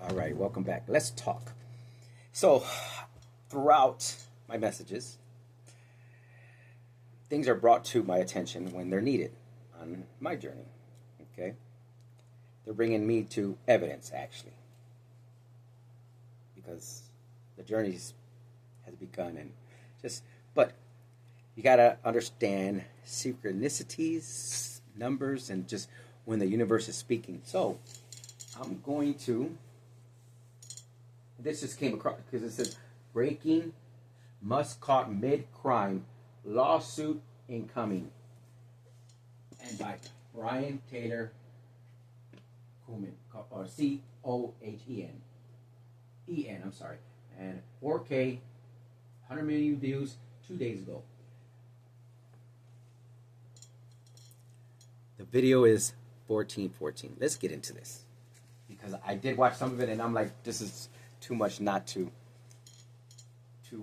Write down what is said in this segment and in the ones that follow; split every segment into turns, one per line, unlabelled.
All right, welcome back. Let's talk. So, throughout my messages, things are brought to my attention when they're needed on my journey. Okay? They're bringing me to evidence, actually, because the journey has begun and but you got to understand synchronicities, numbers, and just when the universe is speaking. So, I'm going to this just came across because it says breaking Musk caught mid crime lawsuit incoming, and by Brian Taylor Cohen, or Cohen. I'm sorry, and 4K, 100 million views 2 days ago. The video is 1414. Let's get into this because I did watch some of it and I'm like, this is too much not to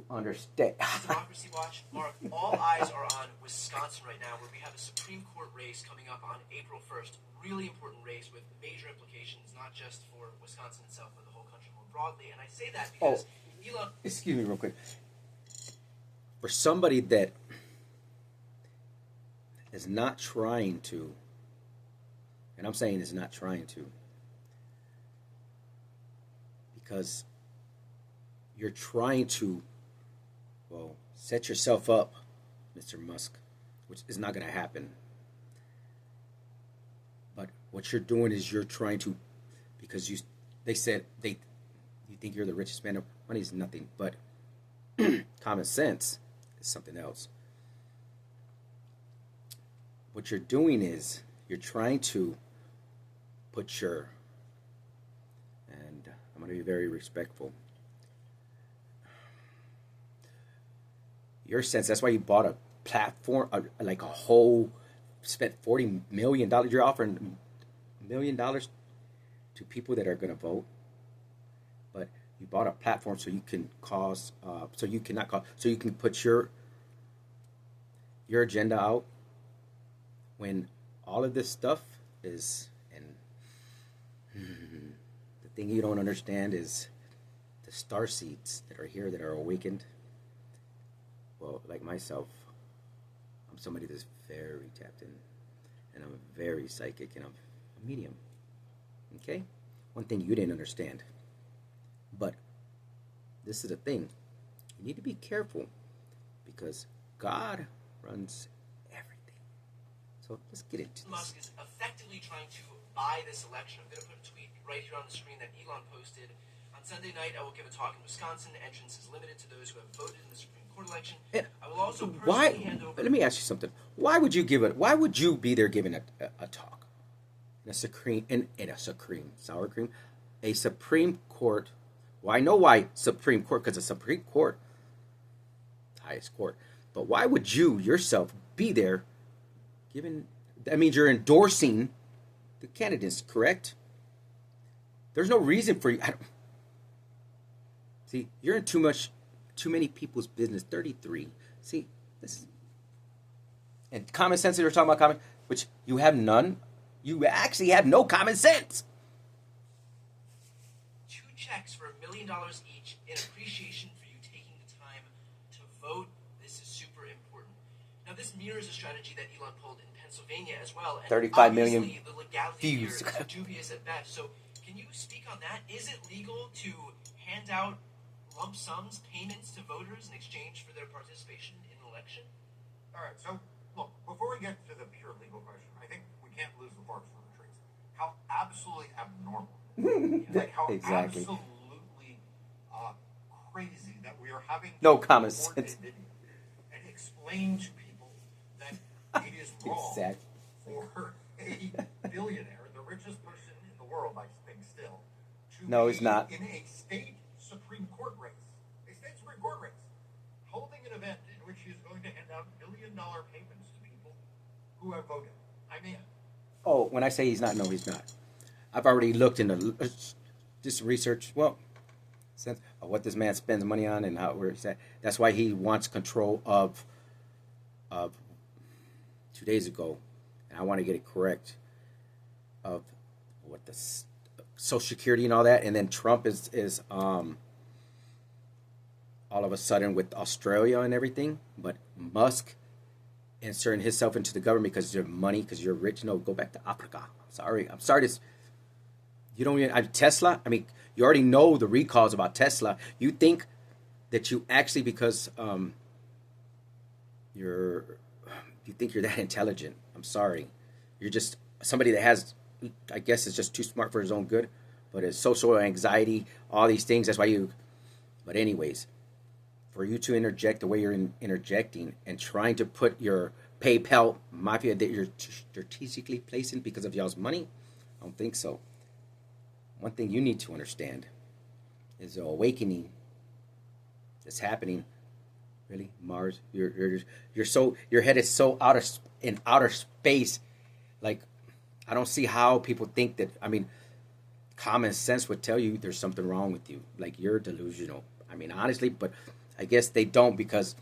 understand.
Democracy Watch, Mark, all eyes are on Wisconsin right now, where we have a Supreme Court race coming up on April 1st. Really important race with major implications, not just for Wisconsin itself, but the whole country more broadly. And I say that because Elon...
Excuse me real quick. For somebody that is not trying to, and I'm saying is not trying to, because you're trying to, well, set yourself up, Mr. Musk, which is not going to happen. But what you're doing is you're trying to, because you think you're the richest man. Money is nothing, but common sense is something else. What you're doing is you're trying to put your, and I'm going to be very respectful, your sense. That's why you bought a platform, like a whole, spent $40 million. You're offering $1 million to people that are going to vote, but you bought a platform so you can so you can put your agenda out when all of this stuff is, and the thing you don't understand is the star seeds that are here that are awakened. Well, like myself, I'm somebody that's very tapped in, and I'm very psychic, and I'm a medium. Okay? One thing you didn't understand, but this is the thing. You need to be careful because God runs everything. So let's get into this.
Musk is effectively trying to buy this election. I'm going to put a tweet right here on the screen that Elon posted. On Sunday night, I will give a talk in Wisconsin. Entrance is limited to those who have voted in the Supreme Court election. I will also personally hand over...
Let me ask you something. Why would you give it? Why would you be there giving a talk? In sour cream? A Supreme Court. Well, I know why Supreme Court, because the Supreme Court, highest court. But why would you yourself be there giving... That means you're endorsing the candidates, correct? There's no reason for you... See, you're in too many people's business. 33. See, this is... And common sense that you're talking about, which you have none. You actually have no common sense.
2 checks for $1 million each in appreciation for you taking the time to vote. This is super important. Now, this mirrors a strategy that Elon pulled in Pennsylvania as well. And
35 million
the legality
views.
Here is dubious at best. So, can you speak on that? Is it legal to hand out lump sums, payments to voters in exchange for their participation in an election?
All right, so look, before we get to the pure legal question, I think we can't lose the forest from the trees. How absolutely abnormal, like how
exactly.
Absolutely crazy that we are having
no common sense
and explain to people that it is wrong for a billionaire, the richest person in the world, I think, still, to
he's not.
In a state Supreme Court race, holding an event in which he is going to hand out $1 million payments to people who have voted. I mean,
oh, when I say he's not, no, he's not. I've already looked into this research. Well, since what this man spends money on and where he's at. That's why he wants control of 2 days ago, and I want to get it correct. Of what the Social Security and all that, and then Trump is all of a sudden with Australia and everything. But Musk inserting himself into the government because you're money, because you're rich. No, go back to Africa. I'm sorry. This you don't even Tesla. I mean, you already know the recalls about Tesla. You think that you actually because you're you think you're that intelligent. I'm sorry. You're just somebody that has, I guess, is just too smart for his own good. But it's social anxiety, all these things. That's why you. But anyways, for you to interject the way you're interjecting and trying to put your PayPal mafia that you're strategically placing because of y'all's money, I don't think so. One thing you need to understand is the awakening that's happening. Really, Mars, you're so your head is so in outer space. Like, I don't see how people think that. I mean, common sense would tell you there's something wrong with you. Like, you're delusional. I mean, honestly, but I guess they don't because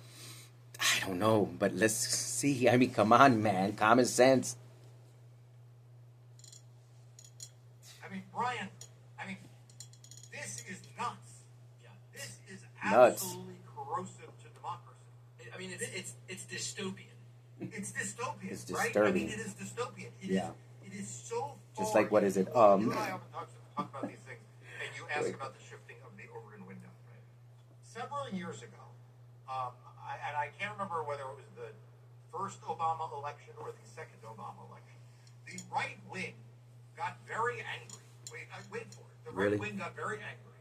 I don't know. But let's see. I mean, come on, man, common sense.
I mean, Brian, this is nuts.
Yeah.
This is
Nuts.
absolutely corrosive to democracy.
I mean, it's dystopian.
It's dystopian,
It's
right? I
disturbing.
mean, it is dystopian.
Yeah.
It is so
Just
far.
like, what is it?
You and I often talk about these things, and you ask
Wait.
about the shifting of the Overton window, right? Several years ago, I can't remember whether it was the first Obama election or the second Obama election, the right wing got very angry. Wait for it. The
Really?
right wing got very angry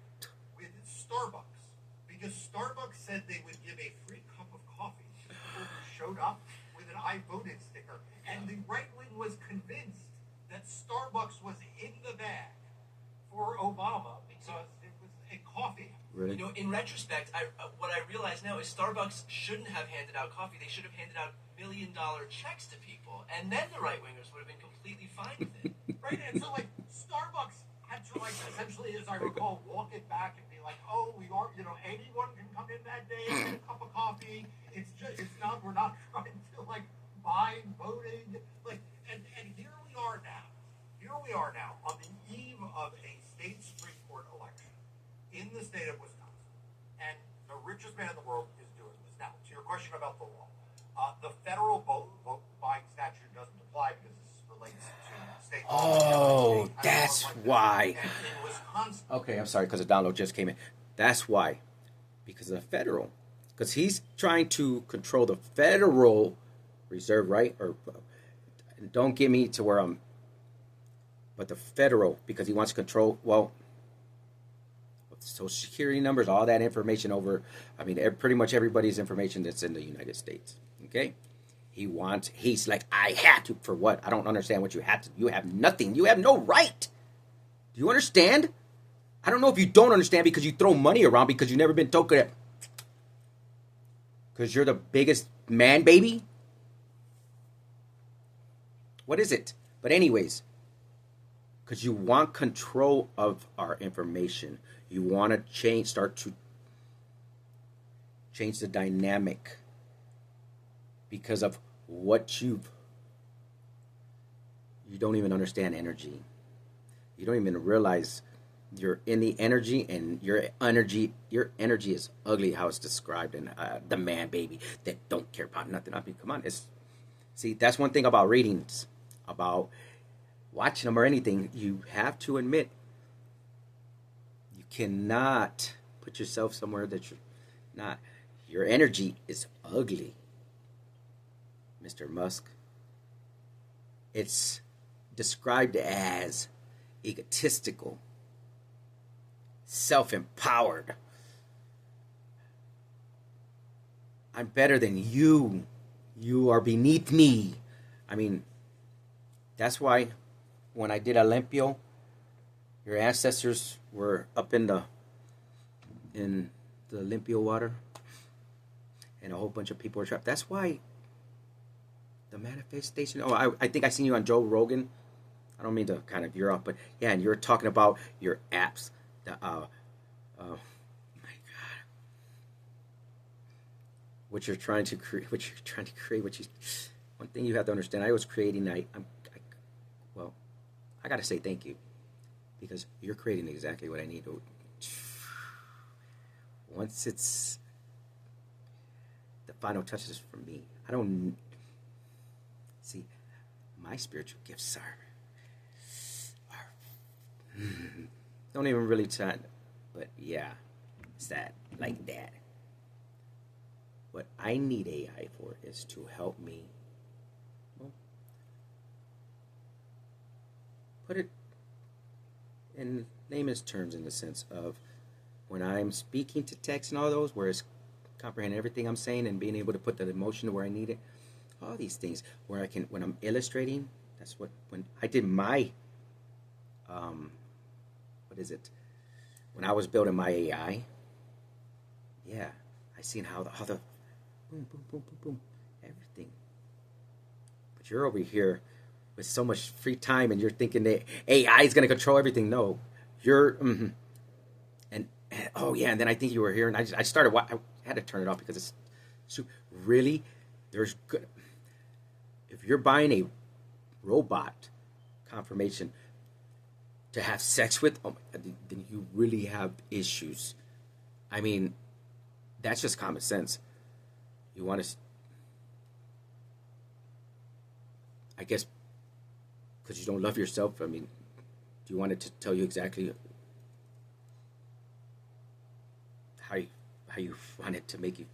with Starbucks because Starbucks said they would give a free cup of coffee to people who showed up with an I voted sticker. And the right wing was convinced that Starbucks was in the bag for Obama because it was a coffee.
Really?
You know, in retrospect, what I realize now is Starbucks shouldn't have handed out coffee. They should have handed out $1 million checks to people, and then the right wingers would have been completely fine with it.
Right? And so, like, Starbucks had to, like, essentially, as I recall, walk it back and be like, oh, we are, anyone can come in that day and get a cup of coffee. It's not, we're not trying to, like, buy voting. Like, and here we are now. Here we are now on the eve of a state Supreme Court election in the state of Wisconsin. And the richest man in the world is doing this. Now, to your question about the law, the federal vote buying statute doesn't apply because this relates to state law.
Oh, that's why.
And in Wisconsin,
Okay, I'm sorry because the download just came in. That's why. Because of the federal. Because he's trying to control the Federal Reserve, right? Or don't get me to where I'm. But the federal, because he wants to control, well, Social Security numbers, all that information over, I mean, pretty much everybody's information that's in the United States. Okay? He's like, I have to, for what? I don't understand what you have to. You have nothing. You have no right. Do you understand? I don't know if you don't understand because you throw money around because you've never been told that. Because you're the biggest man baby? What is it? But anyways, because you want control of our information. You want to start to change the dynamic because of what you don't even understand energy. You don't even realize you're in the energy, and your energy is ugly how it's described in the man baby that don't care about nothing. I mean, come on, that's one thing about readings, about watching them or anything. You have to admit you cannot put yourself somewhere that you're not. Your energy is ugly, Mr. Musk. It's described as egotistical, self-empowered. I'm better than you. You are beneath me. I mean, that's why when I did Olympio, your ancestors were up in the Olympio water, and a whole bunch of people were trapped. That's why the manifestation. Oh, I think I seen you on Joe Rogan. I don't mean to kind of veer off, but yeah, and you were talking about your apps. Oh my God, what you're trying to create. One thing you have to understand. I was creating. I gotta say thank you, because you're creating exactly what I need. Once it's the final touches from me, I don't see my spiritual gifts are don't even really try, but yeah, it's that like that. What I need AI for is to help me, well, put it in layman's terms, in the sense of when I'm speaking to text and all those, where it's comprehending everything I'm saying and being able to put the emotion where I need it, all these things where I can, when I'm illustrating, that's what, when I did my, what is it? When I was building my AI, yeah, I seen how the boom, boom, boom, boom, boom, everything. But you're over here with so much free time and you're thinking that AI is going to control everything. No, you're, and oh yeah, and then I think you were here, and I started. I had to turn it off because it's really, there's good. If you're buying a robot confirmation to have sex with, oh my God, then you really have issues. I mean, that's just common sense. You want to, I guess, because you don't love yourself. I mean, do you want it to tell you exactly how you want it to make you?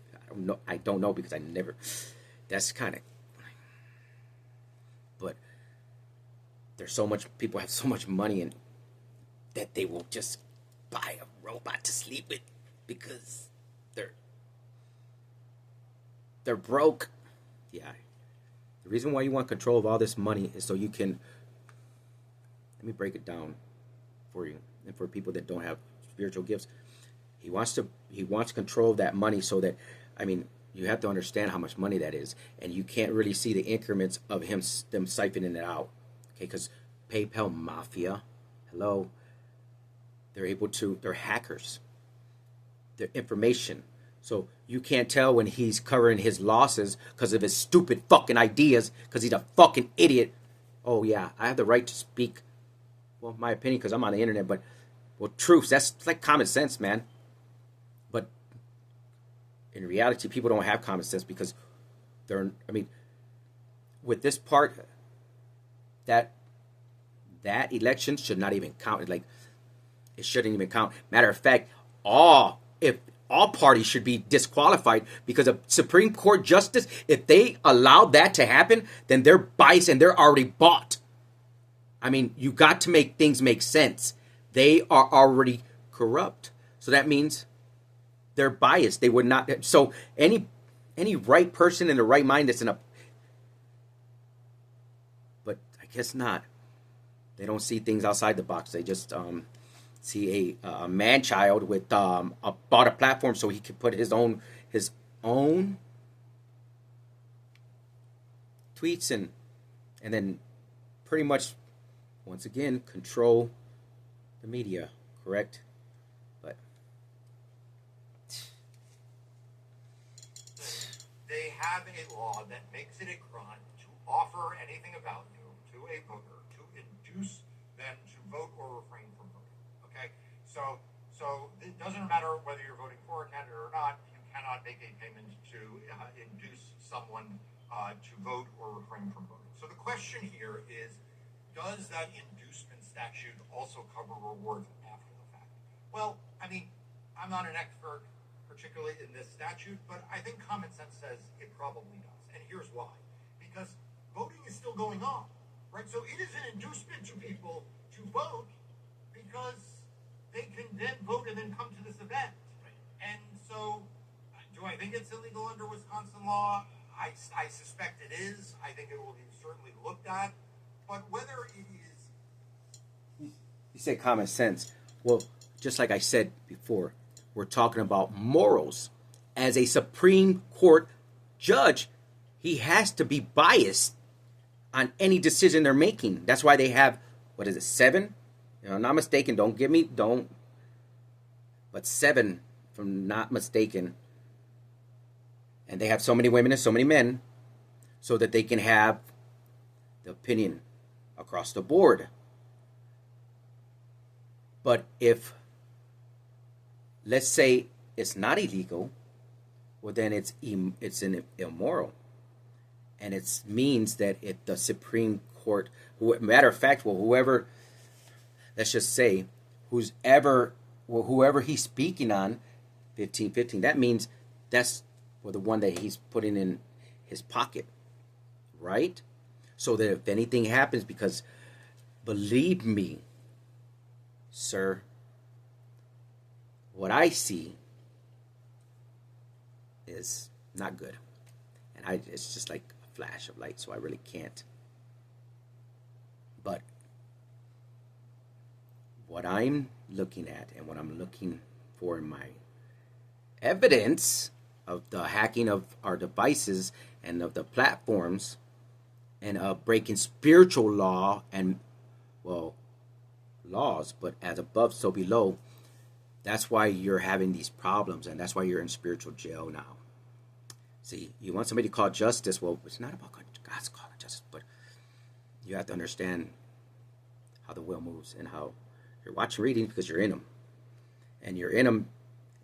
I don't know because I never. That's kind of. But there's so much, people have so much money, and that they will just buy a robot to sleep with because they're broke. Yeah. The reason why you want control of all this money is so you can, let me break it down for you and for people that don't have spiritual gifts. He wants control of that money so that, I mean, you have to understand how much money that is, and you can't really see the increments of them siphoning it out. Okay, because PayPal mafia, hello, they're hackers. They're information. So you can't tell when he's covering his losses because of his stupid fucking ideas, because he's a fucking idiot. Oh yeah, I have the right to speak, well, my opinion, because I'm on the internet, but, well, truths, that's like common sense, man. But in reality, people don't have common sense because with this part, that election should not even count. Like, it shouldn't even count. Matter of fact, all parties should be disqualified because a Supreme Court justice, if they allow that to happen, then they're biased and they're already bought. I mean, you got to make things make sense. They are already corrupt. So that means they're biased. They would not. So any right person in the right mind that's in a, but I guess not. They don't see things outside the box. They just see a man child with bought a platform so he could put his own tweets and then pretty much once again control the media. Correct? But
they have a law that makes it a crime to offer anything of value to a voter to induce them to vote or refrain from voting. Okay, so it doesn't matter whether you're voting for a candidate or not. You cannot make a payment to induce someone to vote or refrain from voting. So the question here is, does that inducement statute also cover rewards after the fact? Well, I mean, I'm not an expert, particularly in this statute, but I think common sense says it probably does. And here's why. Because voting is still going on, right? So it is an inducement to people to vote because they can then vote and then come to this event. And so, do I think it's illegal under Wisconsin law? I suspect it is. I think it will be certainly looked at. But whether it is...
You say common sense. Well, just like I said before, we're talking about morals. As a Supreme Court judge, he has to be biased on any decision they're making. That's why they have, 7? I'm not mistaken. But 7, if I'm not mistaken. And they have so many women and so many men so that they can have the opinion across the board. But if, let's say, it's not illegal, well, then it's an immoral, and it means that the Supreme Court, matter of fact, well, whoever, let's just say, whoever he's speaking on, 1515, that means that's the one that he's putting in his pocket, right? So that if anything happens, because believe me, sir, what I see is not good. And it's just like a flash of light, so I really can't. But what I'm looking at and what I'm looking for in my evidence of the hacking of our devices and of the platforms and of breaking spiritual law and, well, laws, but as above, so below, that's why you're having these problems, and that's why you're in spiritual jail now. See, you want somebody to call justice. Well, it's not about God's calling justice, but you have to understand how the will moves and how you're watching readings because you're in them. And you're in them,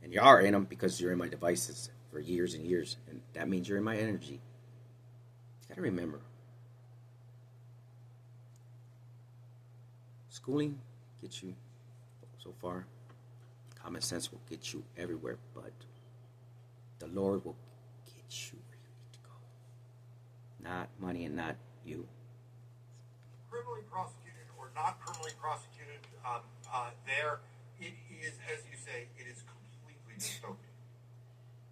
and you are in them because you're in my devices for years and years. And that means you're in my energy. You got to remember, schooling gets you so far. Common sense will get you everywhere, but the Lord will get you where you need to go. Not money and not you.
Criminally prosecuted or not criminally prosecuted, there it is, as you say, it is completely dystopian.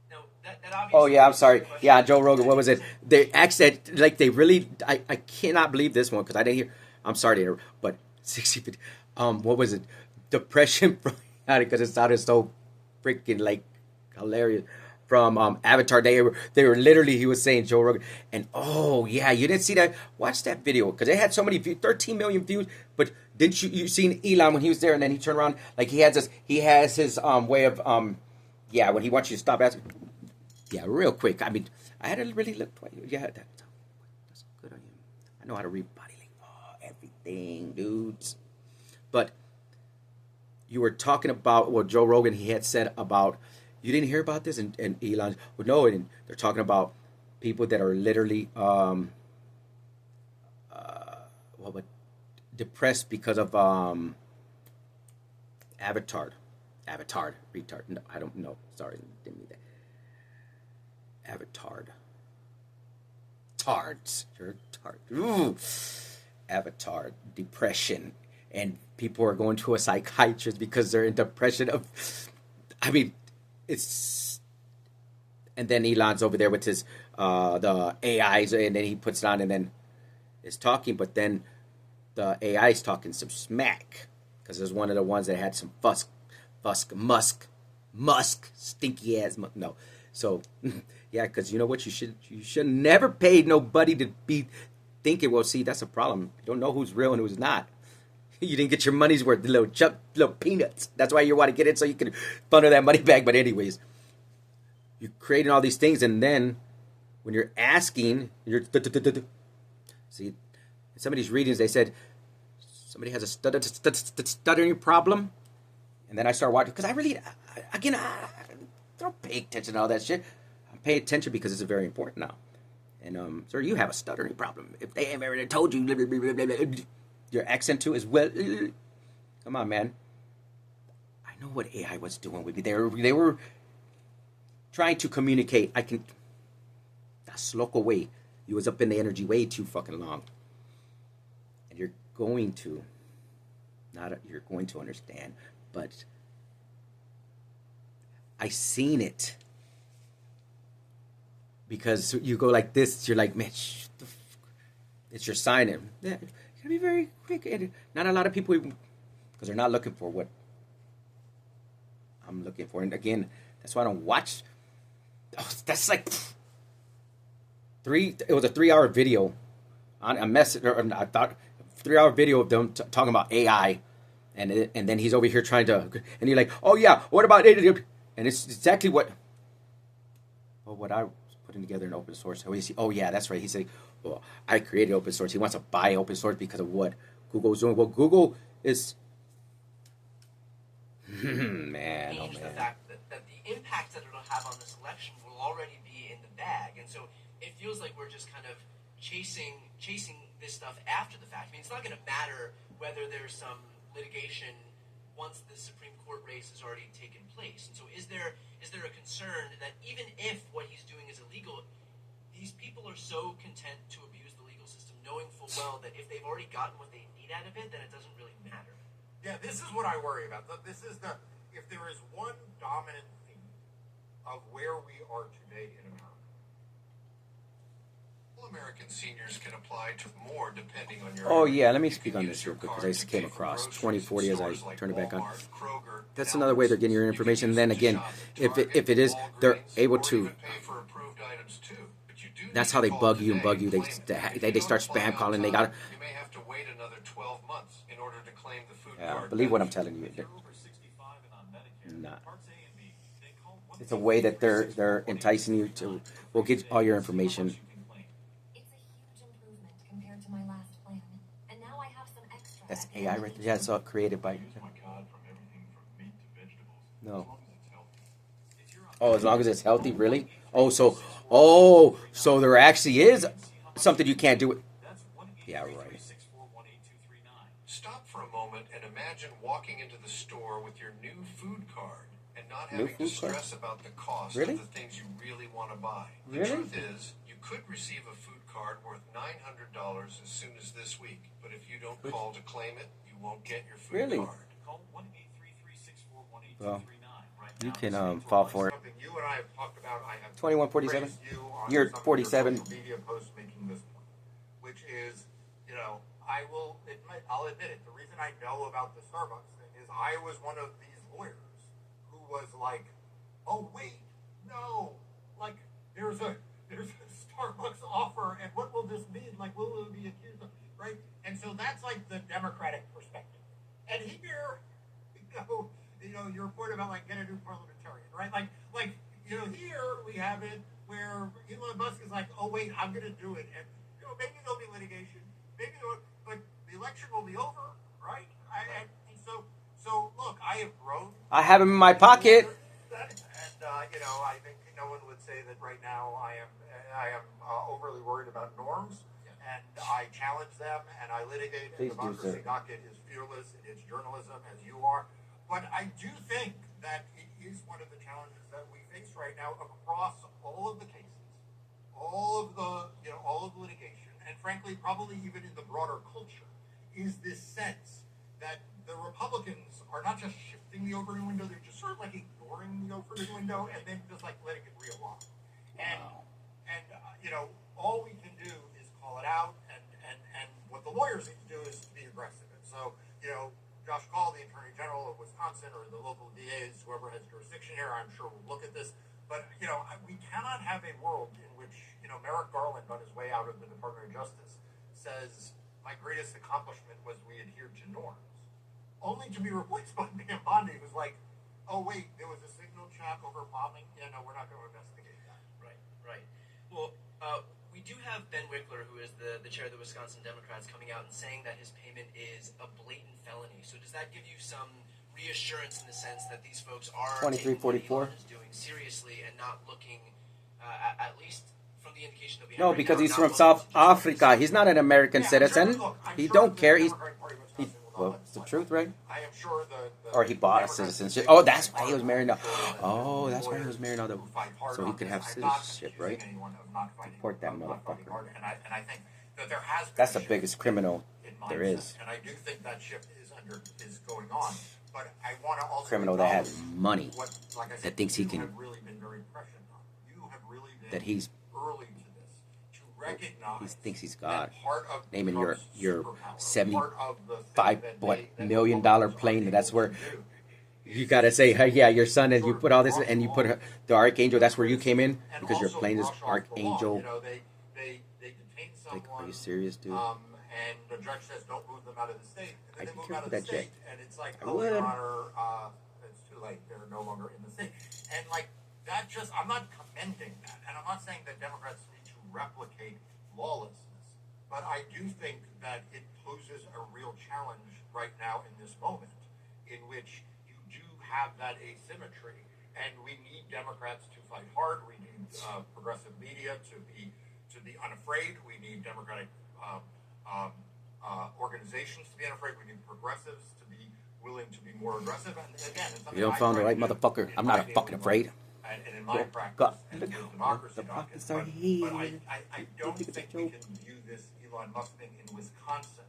Now, that obviously.
Oh yeah, I'm sorry. Yeah, Joe Rogan. What was it? They actually, like, they really. I cannot believe this one because I didn't hear. I'm sorry to interrupt, but 60. What was it? Depression. Because it sounded so freaking like hilarious. From Avatar, they were literally, he was saying, Joe Rogan, and oh yeah, you didn't see that? Watch that video because it had so many views, 13 million views. But didn't you seen Elon when he was there and then he turned around like he has his way of yeah, when he wants you to stop asking, yeah, real quick. I mean, I had to really look twice. Yeah, that's good on you. I know how to read body language, everything, dudes. But you were talking about what Joe Rogan, he had said about, you didn't hear about this, and Elon, well, no, and they're talking about people that are literally depressed because of Avatar, retard. No, I don't know. Sorry, didn't mean that. Avatar. Tards. You're tard. Ooh. Avatar, depression. And people are going to a psychiatrist because they're in depression of, I mean, it's, and then Elon's over there with his, the AIs, and then he puts it on and then is talking, but then the AI is talking some smack because there's one of the ones that had some Musk, stinky ass, no. So, yeah, because you know what, you should never pay nobody to be thinking, well, see, that's a problem. You don't know who's real and who's not. You didn't get your money's worth, the little peanuts. That's why you want to get it so you can funnel that money back. But anyways, you're creating all these things, and then when you're asking, you're see, in some of these readings they said somebody has a stuttering problem, and then I start watching because I don't pay attention to all that shit. I pay attention because it's very important now. And sir, you have a stuttering problem. If they haven't already told you, blah, blah, blah, blah, blah, your accent too is well. Come on, man. I know what AI was doing with me. They were trying to communicate. That's local way. You was up in the energy way too fucking long, and you're going to understand. But I seen it because you go like this. You're like, man, it's your sign. Yeah. Be very quick. And not a lot of people, because they're not looking for what I'm looking for. And again, that's why I don't watch. Oh, that's like it was a 3-hour video on a message, or I thought 3-hour video of them talking about AI, and then he's over here trying to, and you're like, oh yeah, what about it? And it's exactly what I was putting together in open source. Oh yeah, that's right. He said, well, I created open source. He wants to buy open source because of what Google's doing. Well, Google is Man, oh
change the
man.
fact that the impact that it'll have on this election will already be in the bag. And so it feels like we're just kind of chasing this stuff after the fact. I mean, it's not going to matter whether there's some litigation once the Supreme Court race has already taken place. And so is there a concern that even if what he's doing is illegal, these people are so content to abuse the legal system, knowing full well that if they've already gotten what they need out of it, then it doesn't really matter.
Yeah, this is what I worry about. If there is one dominant theme of where we are today in America.
American seniors can apply to more depending on your.
Oh yeah, let me speak on this real quick because I came across 2040 as I turn it back on. That's another way they're getting your information. And then again, if it is, they're able to. That's how they bug you and bug you. They start spam calling. They got.
You may have to wait another 12 months in order to claim the food
Yeah,
card.
believe what I'm telling you. Nah. It's a way that they're enticing you to. We'll get all your information. That's AI right there. Yeah, it's all created by. No. Oh, as long as it's healthy, really? So there actually is something you can't do it. Yeah, right.
Stop for a moment and imagine walking into the store with your new food card and not having to stress about the cost of the things you really want to buy. The truth is, you could receive a food card worth $900 as soon as this week, but if you don't call to claim it, you won't get your food card.
Well, you can fall for it.
Something you and I have talked about. I have
2147.
praised you on
You're
some of your
47.
social media posts making this point, which is, I'll admit it. The reason I know about the Starbucks thing is I was one of these lawyers who was like, oh wait, no, like there's a Starbucks offer, and what will this mean? Like, what will it be accused of, right? And so that's like the Democratic perspective. And here, your point about like get a new parliamentarian, right? Here we have it where Elon Musk is like, oh wait, I'm going to do it, and maybe there'll be litigation, but the election will be over, right? So look, I have grown.
I have him in my pocket.
And I think no one would say that right now I am overly worried about norms, and I challenge them and I litigate. And Democracy Docket is fearless in its journalism, as you are. But I do think that it is one of the challenges that we face right now across all of the cases, all of the litigation, and frankly, probably even in the broader culture, is this sense that the Republicans are not just shifting the opening window; they're just sort of like ignoring the opening window and then just like letting it reel on. And all we can do is call it out, and what the lawyers need to do is to be aggressive. And so, Josh Call, the Attorney General of Wisconsin, or the local DAs, whoever has jurisdiction here, I'm sure will look at this. But, we cannot have a world in which, Merrick Garland, on his way out of the Department of Justice, says, my greatest accomplishment was we adhered to norms. Only to be replaced by Pam Bondi, who's like, oh, wait, there was a signal chat over bombing? Yeah, no, we're not going to investigate that.
Right. Well, we do have Ben Wickler, who is the chair of the Wisconsin Democrats, coming out and saying that his payment is a blatant felony. So does that give you some reassurance in the sense that these folks are taking what Elon is doing seriously and not looking, at least from the indication that we have
No,
right
because
now,
he's
not
from
looking
South
to just
Africa. He's not an American citizen. He don't care. Well, it's the truth, right?
I am sure
Or he bought a citizenship. Oh, that's why he was married now. Oh, that's why he was married now. So he could have citizenship, right? Deport that motherfucker.
And I think that there has been
That's the biggest criminal there is.
And I do think that shift is going on. But I want to also
Criminal that has money,
like I said,
that thinks he can,
have really been very prescient on. You have really been
that he's,
early to this to recognize
he thinks he's God.
part of
Naming your
superpower,
$75 million plane. That's where you gotta say, hey, yeah, your son, and you put all this, and you put the Archangel. That's where you came in because your plane is Archangel.
They detain
Like,
someone.
are you serious, dude?
And the judge says, don't move them out of the state. And then
I'd
they
be
move out
careful
of the
with that jet.
state. And it's like,
I
oh, Your
would.
Honor, it's too late. They're no longer in the state. And like, that just, I'm not commending that. And I'm not saying that Democrats need to replicate lawlessness. But I do think that it poses a real challenge right now in this moment in which you do have that asymmetry. And we need Democrats to fight hard. We need progressive media to be unafraid. We need Democratic organizations to be unafraid. We need progressives to be willing to be more aggressive. And again,
you don't found the right motherfucker. I'm not fucking afraid.
And in my practice, and the democracy docket, but I don't think we can view this Elon Musk thing in Wisconsin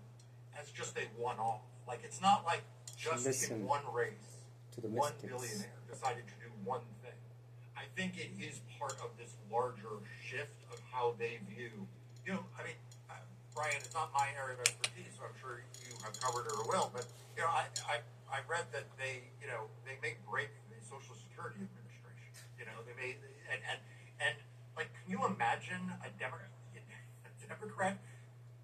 as just a one-off. Like, it's not like just in one race, one billionaire decided to do one thing. I think it is part of this larger shift of how they view, I mean, Brian, it's not my area of expertise, so I'm sure you have covered it or will, but, I read that they may break the Social Security Administration. They made, and like, can you imagine a Democrat,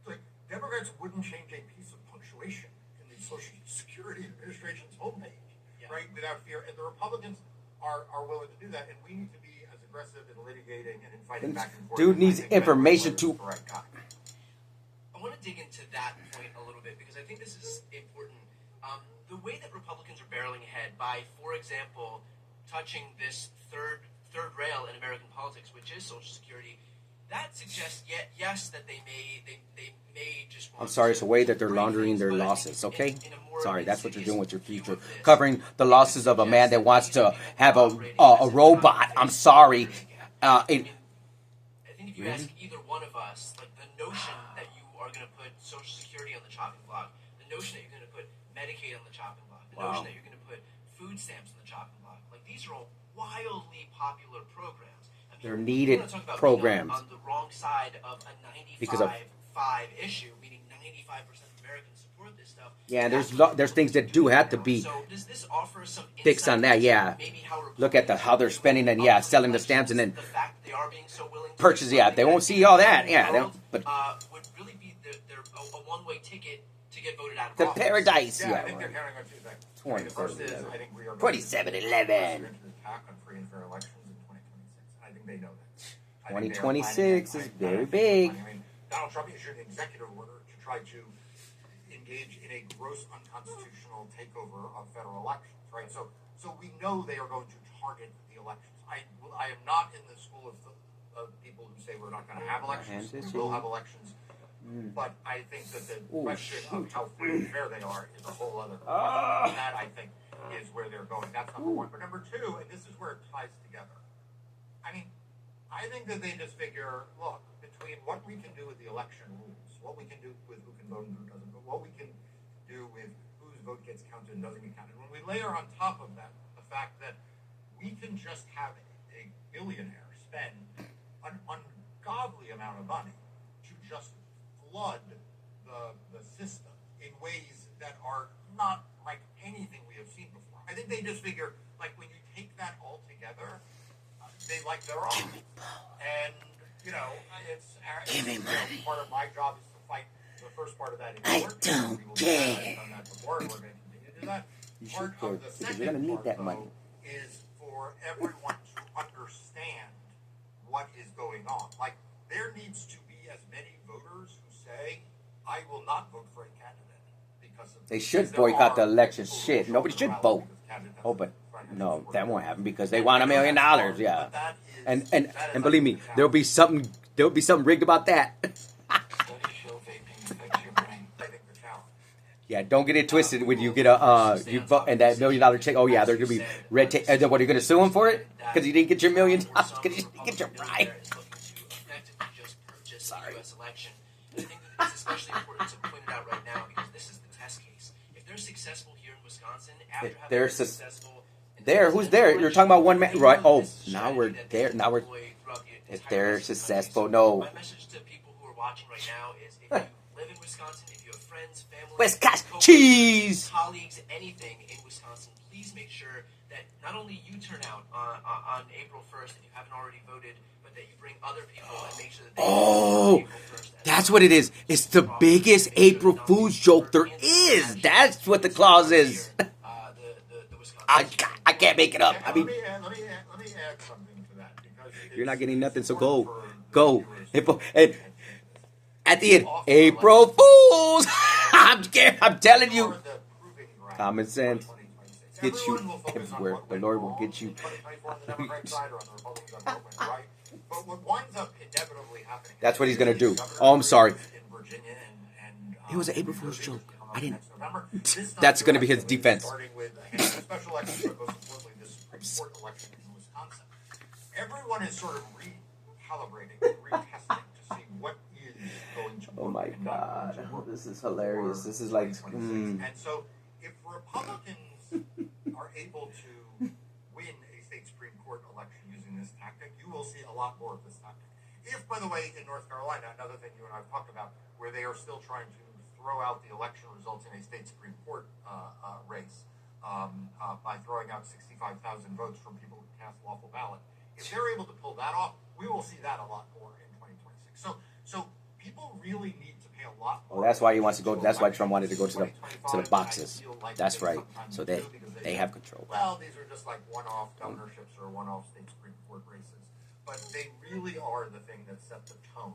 like, Democrats wouldn't change a piece of punctuation in the Social Security Administration's homepage, right, without fear, and the Republicans are willing to do that, and we need to be as aggressive in litigating and in fighting back and forth.
Dude needs information to...
I want to dig into that point a little bit, because I think this is important. The way that Republicans are barreling ahead by, for example, touching this third rail in American politics, which is Social Security, that suggests yes that they may just want.
I'm sorry, it's a way that they're laundering their losses. Okay, sorry, that's what you're doing with your future, covering the losses of a man that wants to have a robot. I'm sorry.
I think if you ask either one of us, like, the notion that you are going to put Social Security on the chopping block, the notion that you're going to put Medicaid on the chopping block, the notion that you're going to put food stamps on the chopping block, like, these are all wildly popular programs. I mean,
they're needed programs.
On the wrong side of a 95-5 issue, meaning 95% of Americans support this stuff.
Yeah, there's things that do have to be fixed on that. Yeah, look at how they're spending and selling the stamps and then
the fact that they are being so willing to
purchase. Yeah, they won't see all that. Yeah, but
would really be a one-way ticket to get voted out of
the
office.
Paradise.
Yeah, I think they're counting on two things. The first is, I think we are
27-11.
Attack on free and fair elections in 2026. I think they know that.
2026 is very big.
I mean, Donald Trump issued an executive order to try to engage in a gross unconstitutional takeover of federal elections, right? So we know they are going to target the elections. I am not in the school of people who say we're not going to have elections. We will have elections. But I think that the question of how free and fair they are is a whole other question. That, I think, is where they're going. That's number one. But number two, and this is where it ties together, I mean, I think that they just figure, look, between what we can do with the election rules, what we can do with who can vote and who doesn't vote, what we can do with whose vote gets counted and doesn't get counted, when we layer on top of that the fact that we can just have a billionaire spend an ungodly amount of money to just flood the system in ways that are not like anything we have seen before. I think they just figure, like, when you take that all together, they like their own. And, it's part of my job is to fight the first part of that in court.
I don't care.
I've done that before, and we're going to continue to do that.
You should
Part
care,
of the
because you're going to
second
need
part,
that
though,
money.
is for everyone to understand what is going on. Like, there needs to be as many voters who say, I will not vote for a candidate because of
They should boycott the election. Shit, nobody should vote. Oh, but no, that won't happen because they want $1 million. Yeah, and believe me, there'll be something rigged about that. Yeah, don't get it twisted when you get you vote and that $1 million check. Oh yeah, there's gonna be red tape. What are you gonna sue him for it? Because you didn't get your $1 million? Because you didn't get your right.
Sorry. Election. I think that it's especially important to point it out right now because this is the test case. If they're successful here in Wisconsin, after having been successful,
who's there? You're talking about one man, right? Oh, now we're there. Now we're. If they're successful, no.
My message to people who are watching right now is: if you live in Wisconsin, if you have friends, family,
Wisconsin cheese,
colleagues, anything in Wisconsin, please make sure that not only you turn out on April 1st if you haven't already voted, but that you bring other people and make sure that they vote on April 1st.
That's what it is. It's the biggest April Fool's joke there is. That's what the clause is. I can't make it up. I mean,
let me add something to that because
you're not getting nothing, so go. And at the end, April Fools. I'm scared. I'm telling you. Common sense. get you
everyone will focus on
everywhere.
what
The
went
Lord will
wrong
get you.
in 2024 on the Democratic side or on the Republican side, what went right. But what winds up inevitably happening.
That's what he's gonna do.
Governor
Oh, I'm sorry.
in Virginia and
It was an
New
April Fool's
Jersey,
joke.
which come up
I didn't.
next November. This time
That's gonna be his
directly,
defense.
Starting with a handful of special elections, but most importantly, this Supreme Court election in Wisconsin. Everyone is sort of recalibrating, retesting to see what is going to work.
Oh my
and not
God,
going to work
this is hilarious. This is like.
2026. And so, if Republicans are able to win a state Supreme Court election using this tactic, you will see a lot more of this tactic. If, by the way, in North Carolina, another thing you and I have talked about, where they are still trying to throw out the election results in a state Supreme Court race by throwing out 65,000 votes from people who cast lawful ballot, if they're able to pull that off, we will see that a lot more in 2026. So people really need to pay a lot more.
Well, that's why he wants to go. That's why Trump wanted to go to the boxes. That's right. So they have control.
Well, these are just like one-off governorships or one-off state Supreme Court races, but they really are the thing that set the tone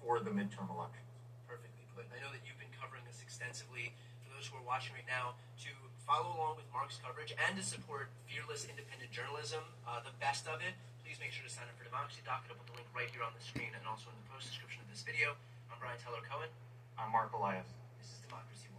for the midterm elections.
Perfectly put. I know that you've been covering this extensively. For those who are watching right now, to follow along with Mark's coverage and to support fearless, independent journalism, the best of it, please make sure to sign up for Democracy Docket. I'll put the link right here on the screen and also in the post description of this video. I'm Brian Teller Cohen.
I'm Mark Elias.
This is Democracy One.